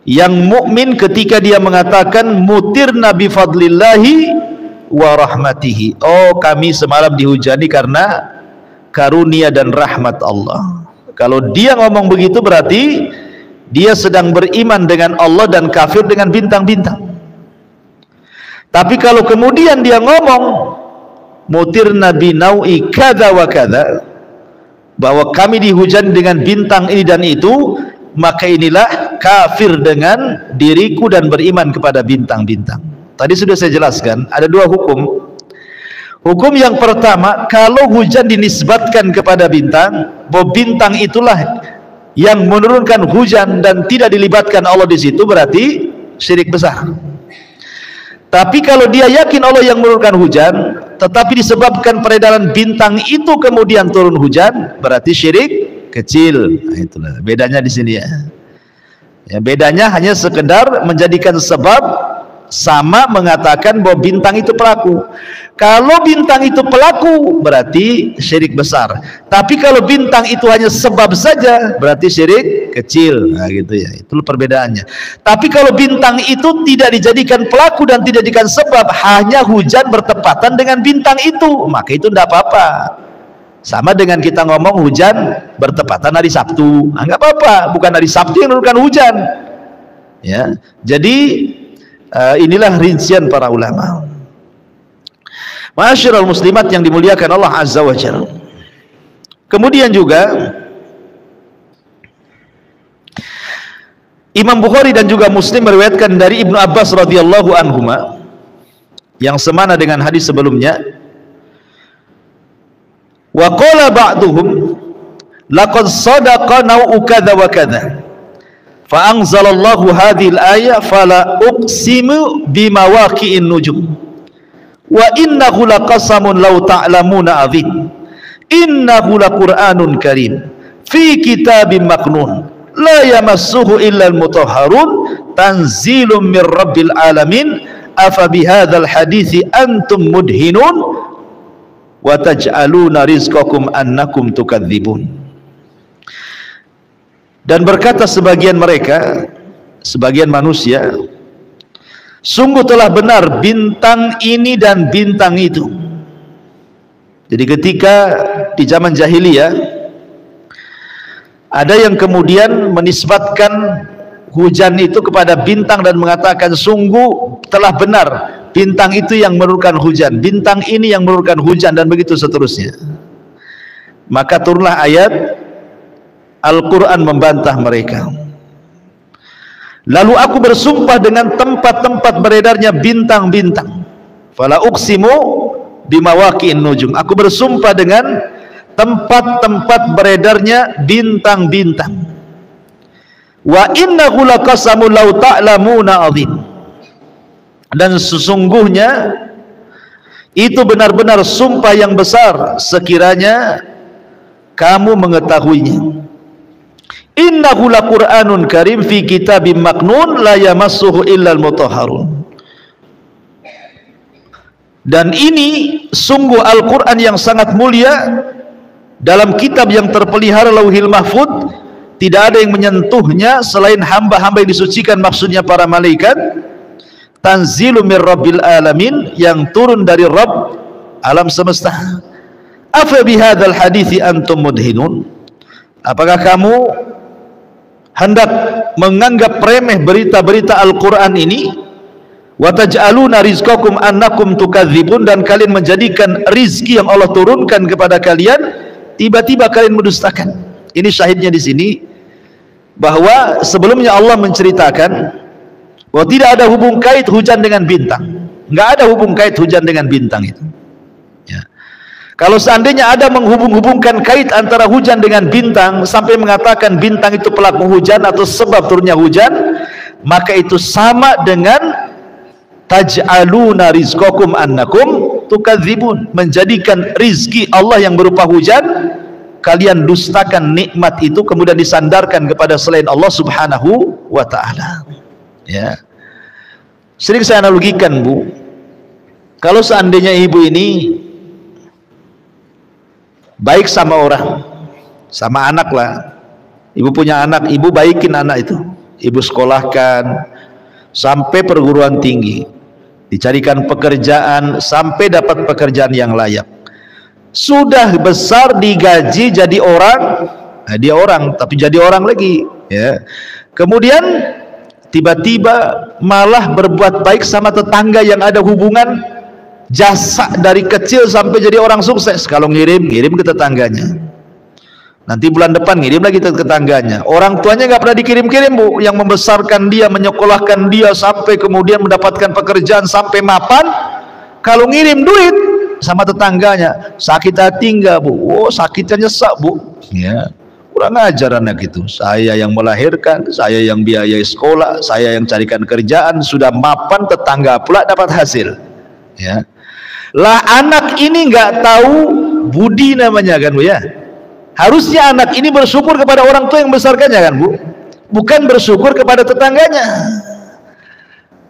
yang mukmin ketika dia mengatakan mutir nabi fadlillahi wa rahmatihi, oh kami semalam dihujani karena karunia dan rahmat Allah. Kalau dia ngomong begitu berarti dia sedang beriman dengan Allah dan kafir dengan bintang-bintang. Tapi kalau kemudian dia ngomong mutir nabi nau'i kada wa kada, bahwa kami dihujani dengan bintang ini dan itu, maka inilah kafir dengan diriku dan beriman kepada bintang-bintang. Tadi sudah saya jelaskan ada dua hukum. Hukum yang pertama, kalau hujan dinisbatkan kepada bintang, bahwa bintang itulah yang menurunkan hujan dan tidak dilibatkan Allah di situ, berarti syirik besar. Tapi kalau dia yakin Allah yang menurunkan hujan, tetapi disebabkan peredaran bintang itu kemudian turun hujan, berarti syirik kecil. Nah, itulah bedanya di sini ya. Ya, bedanya hanya sekedar menjadikan sebab, sama mengatakan bahwa bintang itu pelaku. Kalau bintang itu pelaku, berarti syirik besar. Tapi kalau bintang itu hanya sebab saja, berarti syirik kecil. Nah, gitu ya. Itu perbedaannya. Tapi kalau bintang itu tidak dijadikan pelaku dan tidak dijadikan sebab, hanya hujan bertepatan dengan bintang itu, maka itu tidak apa-apa. Sama dengan kita ngomong hujan bertepatan hari Sabtu, nggak apa-apa. Bukan hari Sabtu yang menurunkan hujan. Ya, jadi inilah rincian para ulama. Ma'asyiral muslimat yang dimuliakan Allah Azza wa Jalla. Kemudian juga Imam Bukhari dan juga Muslim meriwayatkan dari Ibnu Abbas radhiyallahu anhuma yang semana dengan hadis sebelumnya. Wa qala ba'duhum laqad sadaqa naw'u kadza wa kadza. Fa anzalallahu hadhil ayah fala uqsimu bimawaqi'in nujum. Wa innahu laqasamun law ta'lamuna adzim. Innahu laqur'anun karim fi kitabim maknun la yamassuhu illa al-mutahharun tanzilun mir rabbil alamin afa bihadzal hadithi antum mudhinun wa taj'aluna rizqakum annakum tukadzibun. Dan berkata sebagian mereka, sebagian manusia, sungguh telah benar bintang ini dan bintang itu. Jadi ketika di zaman jahiliyah ada yang kemudian menisbatkan hujan itu kepada bintang dan mengatakan sungguh telah benar bintang itu yang menurunkan hujan, bintang ini yang menurunkan hujan, dan begitu seterusnya. Maka turunlah ayat Al-Quran membantah mereka. Lalu aku bersumpah dengan tempat-tempat beredarnya bintang-bintang. Fala uqsimu bimawaqi'in nujum. Aku bersumpah dengan tempat-tempat beredarnya bintang-bintang. Wa innahu laqasamun law ta'lamuna adzim. Dan sesungguhnya itu benar-benar sumpah yang besar sekiranya kamu mengetahuinya. Innahu laqur'anun karim fi kitabim maknun la yamassuhu illal mutahharun. Dan ini sungguh Al-Quran yang sangat mulia dalam kitab yang terpelihara Lauhil Mahfud, tidak ada yang menyentuhnya selain hamba-hamba yang disucikan, maksudnya para malaikat. Tanzilu mir rabbil alamin, yang turun dari Rabb alam semesta. Afa bihadzal hadithi antum mudhinun. Apakah kamu hendak menganggap remeh berita-berita Al-Quran ini? Wa taj'aluna rizqakum annakum tukadzibun, dan kalian menjadikan rizki yang Allah turunkan kepada kalian tiba-tiba kalian mendustakan. Ini syahidnya di sini bahwa sebelumnya Allah menceritakan bahwa tidak ada hubung kait hujan dengan bintang. Enggak ada hubung kait hujan dengan bintang itu. Ya. Kalau seandainya ada menghubung-hubungkan kait antara hujan dengan bintang sampai mengatakan bintang itu pelaku hujan atau sebab turunnya hujan, maka itu sama dengan taj'aluna rizqakum annakum tukadzibun, menjadikan rizki Allah yang berupa hujan kalian dustakan nikmat itu, kemudian disandarkan kepada selain Allah Subhanahu wa ta'ala. Ya. Sering saya analogikan, Bu, kalau seandainya ibu ini baik sama orang, sama anak lah, ibu punya anak, ibu baikin anak itu, ibu sekolahkan sampai perguruan tinggi, dicarikan pekerjaan sampai dapat pekerjaan yang layak, sudah besar digaji jadi orang, dia orang tapi jadi orang lagi, ya. Kemudian tiba-tiba malah berbuat baik sama tetangga yang ada hubungan jasa dari kecil sampai jadi orang sukses. Kalau ngirim ke tetangganya, nanti bulan depan ngirim lagi ke tetangganya. Orang tuanya nggak pernah dikirim-kirim, Bu, yang membesarkan dia, menyekolahkan dia sampai kemudian mendapatkan pekerjaan sampai mapan. Kalau ngirim duit sama tetangganya, sakit hati enggak, Bu? Oh, sakitnya nyesek, Bu, ya. Kurang ajar anak itu. Saya yang melahirkan, saya yang biayai sekolah, saya yang carikan kerjaan, sudah mapan, tetangga pula dapat hasil. Ya. Lah anak ini nggak tahu budi namanya kan Bu ya. Harusnya anak ini bersyukur kepada orang tua yang besarkannya kan Bu, bukan bersyukur kepada tetangganya.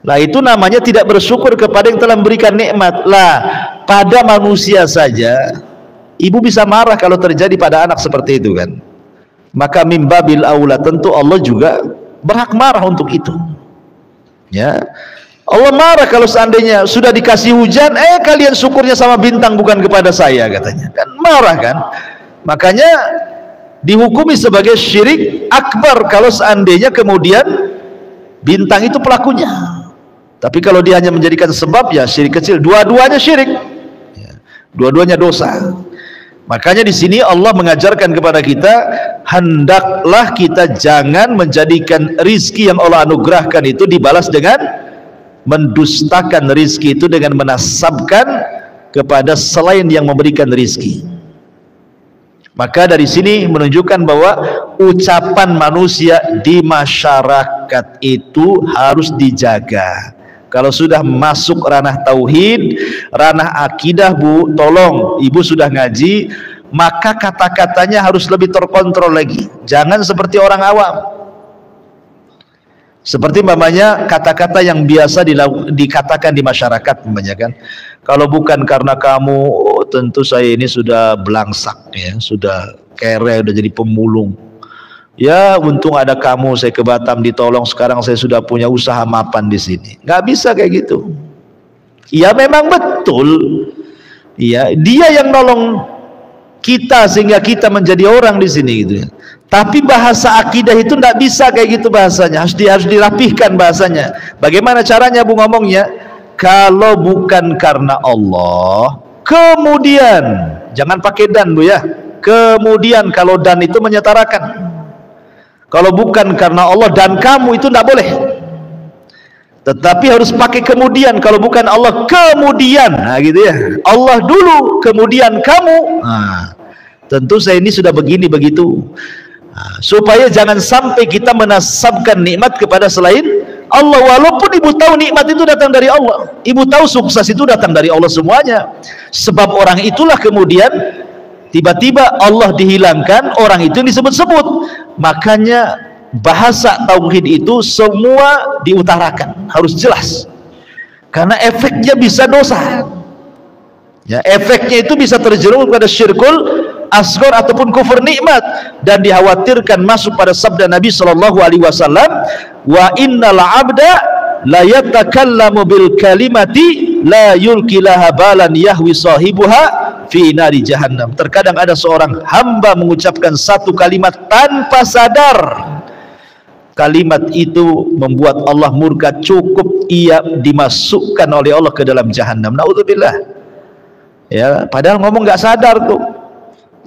Lah itu namanya tidak bersyukur kepada yang telah memberikan nikmat. Lah pada manusia saja ibu bisa marah kalau terjadi pada anak seperti itu kan. Maka mimbabil aula tentu Allah juga berhak marah untuk itu. Ya. Allah marah kalau seandainya sudah dikasih hujan, kalian syukurnya sama bintang bukan kepada saya katanya. Kan marah kan? Makanya dihukumi sebagai syirik akbar kalau seandainya kemudian bintang itu pelakunya. Tapi kalau dia hanya menjadikan sebab, ya syirik kecil. Dua-duanya syirik. Ya. Dua-duanya dosa. Makanya di sini Allah mengajarkan kepada kita, hendaklah kita jangan menjadikan rizki yang Allah anugerahkan itu dibalas dengan mendustakan rizki itu dengan menasabkan kepada selain yang memberikan rizki. Maka dari sini menunjukkan bahwa ucapan manusia di masyarakat itu harus dijaga. Kalau sudah masuk ranah tauhid, ranah akidah Bu, tolong ibu sudah ngaji, maka kata-katanya harus lebih terkontrol lagi. Jangan seperti orang awam. Seperti mamanya kata-kata yang biasa dikatakan di masyarakat mamanya kan. Kalau bukan karena kamu, tentu saya ini sudah belangsak ya, sudah kere, sudah jadi pemulung. Ya untung ada kamu, saya ke Batam ditolong, sekarang saya sudah punya usaha mapan di sini. Nggak bisa kayak gitu. Ya memang betul. Ya dia yang nolong kita sehingga kita menjadi orang di sini gitu ya. Tapi bahasa akidah itu nggak bisa kayak gitu bahasanya. Harus dirapihkan bahasanya. Bagaimana caranya Bu ngomongnya? Kalau bukan karena Allah, kemudian jangan pakai dan Bu ya. Kemudian kalau dan itu menyetarakan. Kalau bukan karena Allah dan kamu itu tidak boleh. Tetapi harus pakai kemudian. Kalau bukan Allah kemudian, nah gitu ya. Allah dulu, kemudian kamu. Nah, tentu saya ini sudah begini begitu. Nah, supaya jangan sampai kita menasabkan nikmat kepada selain Allah. Walaupun ibu tahu nikmat itu datang dari Allah, ibu tahu sukses itu datang dari Allah semuanya. Sebab orang itulah kemudian tiba-tiba Allah dihilangkan, orang itu disebut-sebut. Makanya bahasa tauhid itu semua diutarakan, harus jelas. Karena efeknya bisa dosa. Ya, efeknya itu bisa terjerumus pada syirkul asghar ataupun kufur nikmat, dan dikhawatirkan masuk pada sabda Nabi sallallahu alaihi wasallam, wa innal 'abda la yatakallamu bil kalimati la yulqilaha balan yahwi sahibuha fi nari jahannam. Terkadang ada seorang hamba mengucapkan satu kalimat tanpa sadar, kalimat itu membuat Allah murka, cukup ia dimasukkan oleh Allah ke dalam jahannam. Naudzubillah. Ya, padahal ngomong nggak sadar tuh.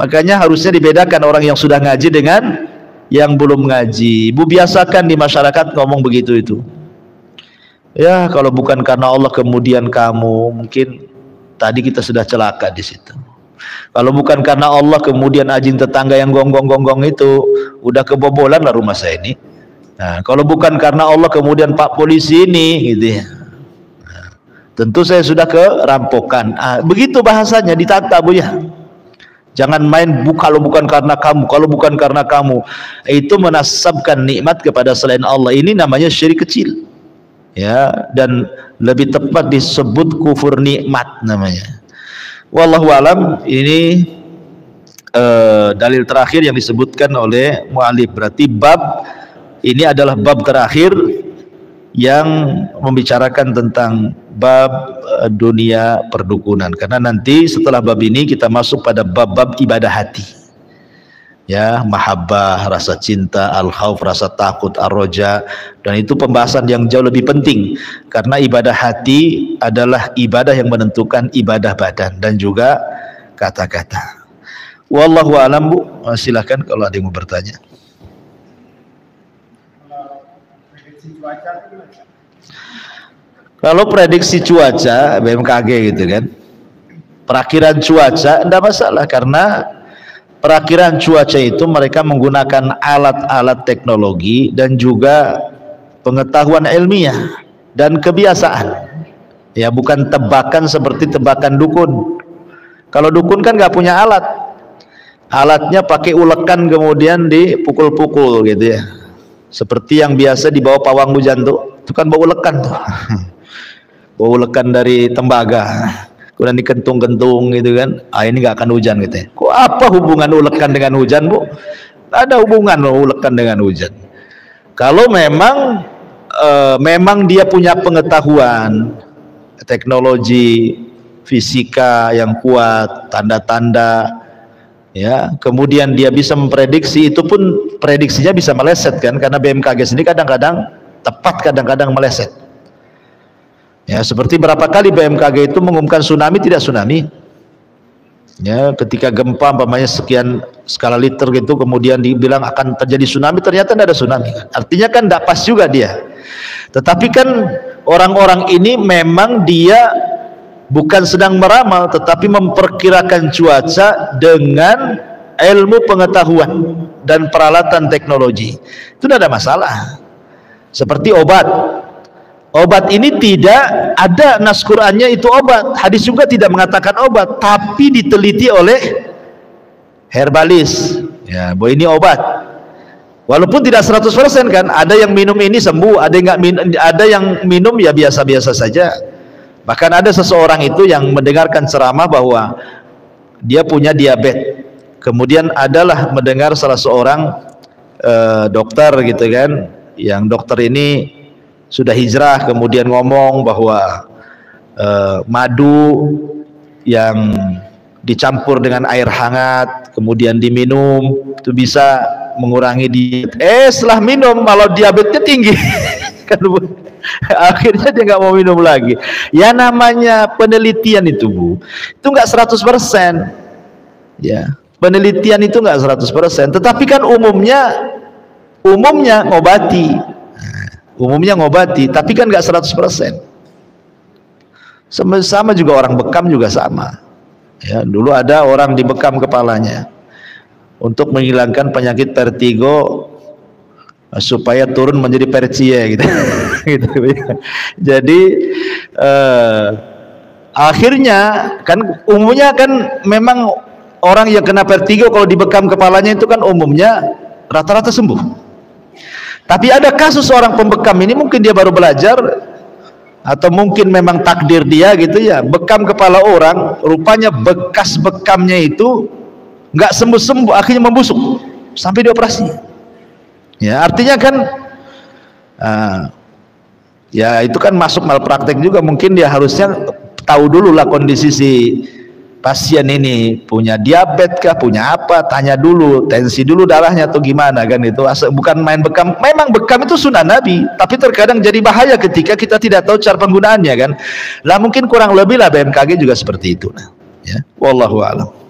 Makanya harusnya dibedakan orang yang sudah ngaji dengan yang belum ngaji. Ibu biasakan di masyarakat ngomong begitu itu. Ya, kalau bukan karena Allah kemudian kamu, mungkin tadi kita sudah celaka di situ. Kalau bukan karena Allah kemudian ajin tetangga yang gonggong-gonggong itu udah kebobolan lah rumah saya ini. Nah, kalau bukan karena Allah kemudian Pak polisi ini gitu ya. Nah, tentu saya sudah kerampokan. Begitu bahasanya, ditata Bu ya. Jangan main kalau bukan karena kamu, kalau bukan karena kamu. Itu menasabkan nikmat kepada selain Allah. Ini namanya syirik kecil. Ya, dan lebih tepat disebut kufur nikmat namanya. Wallahu alam. Ini dalil terakhir yang disebutkan oleh mu'alif. Berarti bab ini adalah bab terakhir yang membicarakan tentang bab dunia perdukunan, karena nanti setelah bab ini kita masuk pada bab-bab ibadah hati. Ya, mahabbah, rasa cinta, al-khauf, rasa takut, ar-roja, dan itu pembahasan yang jauh lebih penting karena ibadah hati adalah ibadah yang menentukan ibadah badan dan juga kata-kata. Wallahu a'lam Bu. Silakan kalau ada yang mau bertanya. Kalau prediksi cuaca BMKG gitu kan, perakhiran cuaca tidak masalah karena perakiraan cuaca itu mereka menggunakan alat-alat teknologi dan juga pengetahuan ilmiah dan kebiasaan. Ya, bukan tebakan seperti tebakan dukun. Kalau dukun kan nggak punya alat, alatnya pakai ulekan kemudian dipukul-pukul gitu ya, seperti yang biasa dibawa pawang hujan tuh, itu kan bawa ulekan tuh. Bawa ulekan dari tembaga, kemudian dikentung-kentung gitu kan. Ini nggak akan hujan gitu ya. Kok apa hubungan ulekan dengan hujan, Bu? Nggak ada hubungan ulekan dengan hujan. Kalau memang dia punya pengetahuan teknologi fisika yang kuat, tanda-tanda, ya, kemudian dia bisa memprediksi, itu pun prediksinya bisa meleset kan, karena BMKG sendiri kadang-kadang tepat, kadang-kadang meleset. Ya, seperti berapa kali BMKG itu mengumumkan tsunami, tidak tsunami. Ya, ketika gempa umpamanya sekian skala liter gitu, kemudian dibilang akan terjadi tsunami, ternyata tidak ada tsunami. Artinya kan tidak pas juga dia. Tetapi kan orang-orang ini memang dia bukan sedang meramal, tetapi memperkirakan cuaca dengan ilmu pengetahuan dan peralatan teknologi. Itu tidak ada masalah. Seperti obat. Obat ini tidak ada nas Qur'annya itu obat. Hadis juga tidak mengatakan obat, tapi diteliti oleh herbalis. Ya, bahwa ini obat. Walaupun tidak 100% kan, ada yang minum ini sembuh, ada yang minum ya biasa-biasa saja. Bahkan ada seseorang itu yang mendengarkan ceramah bahwa dia punya diabetes, kemudian adalah mendengar salah seorang dokter gitu kan, yang dokter ini sudah hijrah, kemudian ngomong bahwa madu yang dicampur dengan air hangat kemudian diminum itu bisa mengurangi diabetes. Setelah minum malah diabetesnya tinggi. Kan akhirnya dia nggak mau minum lagi. Ya namanya penelitian itu, Bu, itu nggak 100%. Ya, penelitian itu nggak 100%. Tetapi kan umumnya ngobati. Umumnya ngobati, tapi kan nggak 100%. Sama juga orang bekam juga sama. Ya, dulu ada orang dibekam kepalanya untuk menghilangkan penyakit vertigo supaya turun menjadi percie gitu. Gitu ya. Jadi akhirnya kan umumnya kan memang orang yang kena vertigo kalau dibekam kepalanya itu kan umumnya rata-rata sembuh. Tapi ada kasus orang pembekam ini, mungkin dia baru belajar atau mungkin memang takdir dia gitu ya, bekam kepala orang, rupanya bekas bekamnya itu nggak sembuh-sembuh, akhirnya membusuk sampai dioperasi. Ya, artinya kan ya itu kan masuk malpraktek juga. Mungkin dia harusnya tahu dulu lah kondisi si pasien ini, punya diabetes kah, punya apa, tanya dulu tensi dulu darahnya atau gimana kan. Itu bukan main bekam. Memang bekam itu sunnah Nabi, tapi terkadang jadi bahaya ketika kita tidak tahu cara penggunaannya kan. Lah mungkin kurang lebih lah BMKG juga seperti itu. Nah, ya, wallahu a'lam.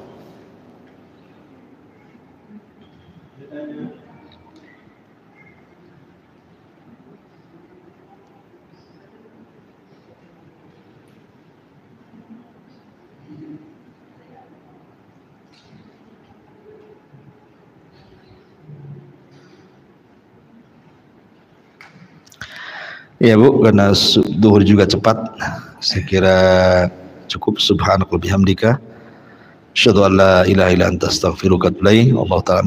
Ya Bu, karena duhur juga cepat, saya kira cukup. Subhanakallahumma bihamdika, asyhadu an la ilaha illa anta astaghfiruka wa atubu ilaik. Wallahu ta'ala